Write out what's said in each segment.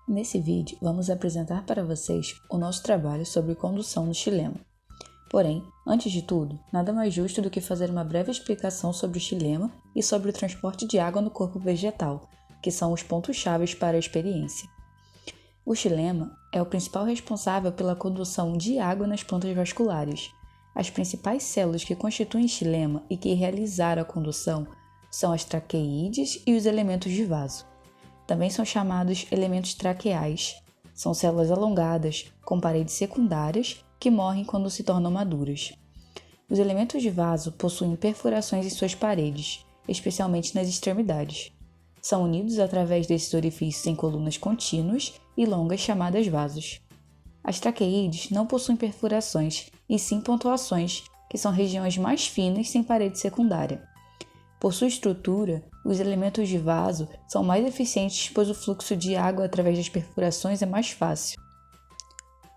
Nesse vídeo, vamos apresentar para vocês o nosso trabalho sobre condução no xilema. Porém, antes de tudo, nada mais justo do que fazer uma breve explicação sobre o xilema e sobre o transporte de água no corpo vegetal, que são os pontos-chave para a experiência. O xilema é o principal responsável pela condução de água nas plantas vasculares. As principais células que constituem xilema e que realizaram a condução são as traqueídeas e os elementos de vaso. Também são chamados elementos traqueais. São células alongadas, com paredes secundárias, que morrem quando se tornam maduras. Os elementos de vaso possuem perfurações em suas paredes, especialmente nas extremidades. São unidos através desses orifícios em colunas contínuas e longas chamadas vasos. As traqueídeas não possuem perfurações, e sim pontuações, que são regiões mais finas sem parede secundária. Por sua estrutura, os elementos de vaso são mais eficientes, pois o fluxo de água através das perfurações é mais fácil.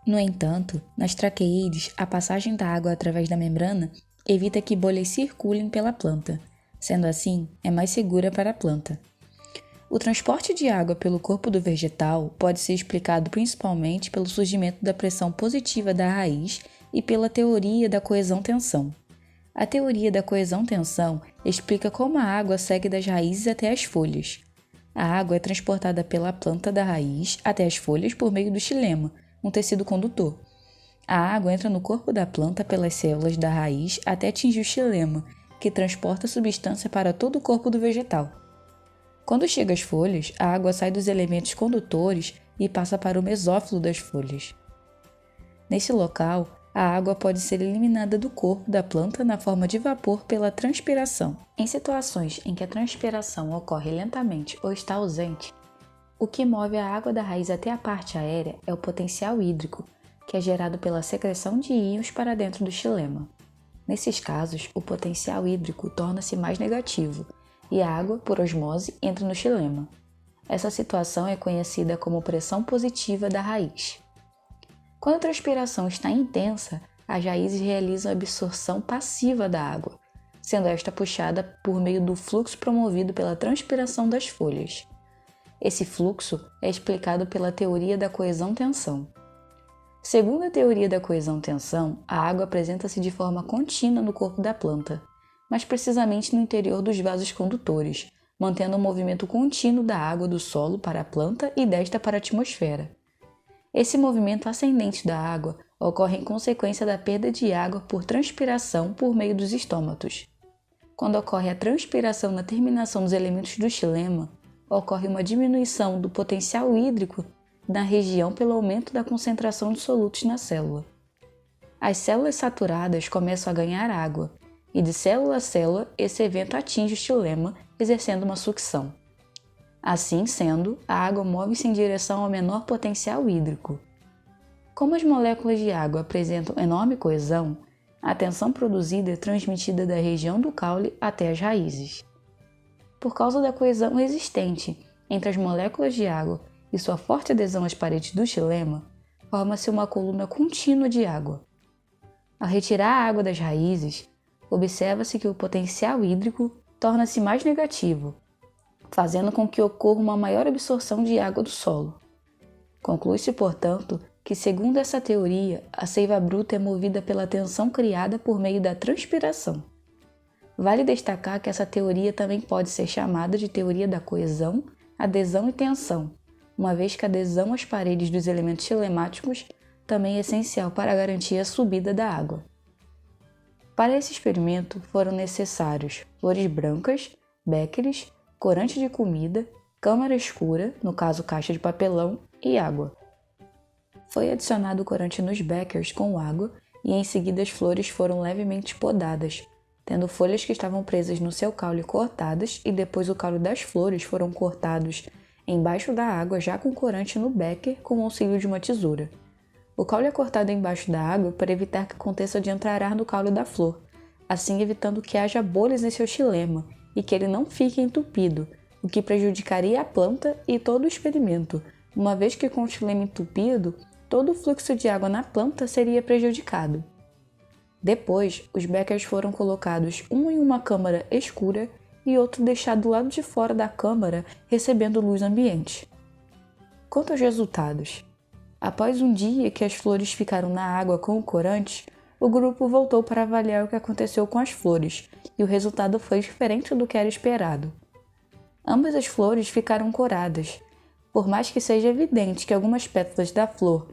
No entanto, nas traqueídeas, a passagem da água através da membrana evita que bolhas circulem pela planta. Sendo assim, é mais segura para a planta. O transporte de água pelo corpo do vegetal pode ser explicado principalmente pelo surgimento da pressão positiva da raiz e pela teoria da coesão-tensão. A teoria da coesão-tensão explica como a água segue das raízes até as folhas. A água é transportada pela planta da raiz até as folhas por meio do xilema, um tecido condutor. A água entra no corpo da planta pelas células da raiz até atingir o xilema, que transporta a substância para todo o corpo do vegetal. Quando chega às folhas, a água sai dos elementos condutores e passa para o mesófilo das folhas. Nesse local, a água pode ser eliminada do corpo da planta na forma de vapor pela transpiração. Em situações em que a transpiração ocorre lentamente ou está ausente, o que move a água da raiz até a parte aérea é o potencial hídrico, que é gerado pela secreção de íons para dentro do xilema. Nesses casos, o potencial hídrico torna-se mais negativo e a água, por osmose, entra no xilema. Essa situação é conhecida como pressão positiva da raiz. Quando a transpiração está intensa, as raízes realizam a absorção passiva da água, sendo esta puxada por meio do fluxo promovido pela transpiração das folhas. Esse fluxo é explicado pela teoria da coesão-tensão. Segundo a teoria da coesão-tensão, a água apresenta-se de forma contínua no corpo da planta, mas precisamente no interior dos vasos condutores, mantendo um movimento contínuo da água do solo para a planta e desta para a atmosfera. Esse movimento ascendente da água ocorre em consequência da perda de água por transpiração por meio dos estômatos. Quando ocorre a transpiração na terminação dos elementos do xilema, ocorre uma diminuição do potencial hídrico na região pelo aumento da concentração de solutos na célula. As células saturadas começam a ganhar água, e de célula a célula esse evento atinge o xilema, exercendo uma sucção. Assim sendo, a água move-se em direção ao menor potencial hídrico. Como as moléculas de água apresentam enorme coesão, a tensão produzida é transmitida da região do caule até as raízes. Por causa da coesão existente entre as moléculas de água e sua forte adesão às paredes do xilema, forma-se uma coluna contínua de água. Ao retirar a água das raízes, observa-se que o potencial hídrico torna-se mais negativo, fazendo com que ocorra uma maior absorção de água do solo. Conclui-se, portanto, que, segundo essa teoria, a seiva bruta é movida pela tensão criada por meio da transpiração. Vale destacar que essa teoria também pode ser chamada de teoria da coesão, adesão e tensão, uma vez que a adesão às paredes dos elementos xilemáticos também é essencial para garantir a subida da água. Para esse experimento foram necessários flores brancas, béqueres, corante de comida, câmara escura, no caso caixa de papelão, e água. Foi adicionado o corante nos béqueres com água e em seguida as flores foram levemente podadas, tendo folhas que estavam presas no seu caule cortadas e depois o caule das flores foram cortados embaixo da água já com corante no béquer com o auxílio de uma tesoura. O caule é cortado embaixo da água para evitar que aconteça de entrar ar no caule da flor, assim evitando que haja bolhas em seu xilema e que ele não fique entupido, o que prejudicaria a planta e todo o experimento, uma vez que com o xilema entupido, todo o fluxo de água na planta seria prejudicado. Depois, os béqueres foram colocados um em uma câmara escura e outro deixado do lado de fora da câmara, recebendo luz ambiente. Quanto aos resultados, após um dia que as flores ficaram na água com o corante, o grupo voltou para avaliar o que aconteceu com as flores, e o resultado foi diferente do que era esperado. Ambas as flores ficaram coradas, por mais que seja evidente que algumas pétalas da flor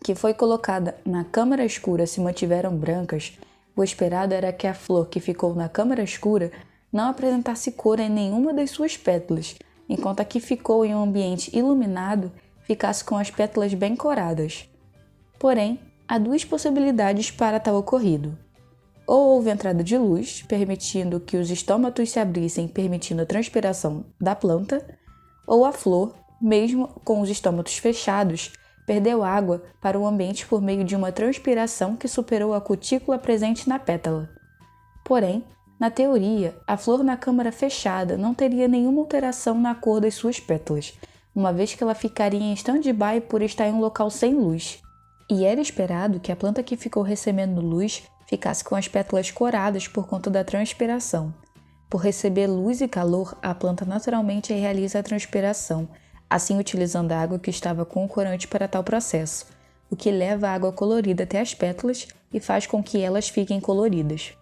que foi colocada na câmara escura se mantiveram brancas, o esperado era que a flor que ficou na câmara escura não apresentasse cor em nenhuma das suas pétalas, enquanto a que ficou em um ambiente iluminado ficasse com as pétalas bem coradas. Porém, há duas possibilidades para tal ocorrido. Ou houve entrada de luz, permitindo que os estômatos se abrissem, permitindo a transpiração da planta, ou a flor, mesmo com os estômatos fechados, perdeu água para o ambiente por meio de uma transpiração que superou a cutícula presente na pétala. Porém, na teoria, a flor na câmara fechada não teria nenhuma alteração na cor das suas pétalas, uma vez que ela ficaria em stand-by por estar em um local sem luz. E era esperado que a planta que ficou recebendo luz ficasse com as pétalas coradas por conta da transpiração. Por receber luz e calor, a planta naturalmente realiza a transpiração, assim utilizando a água que estava com o corante para tal processo, o que leva a água colorida até as pétalas e faz com que elas fiquem coloridas.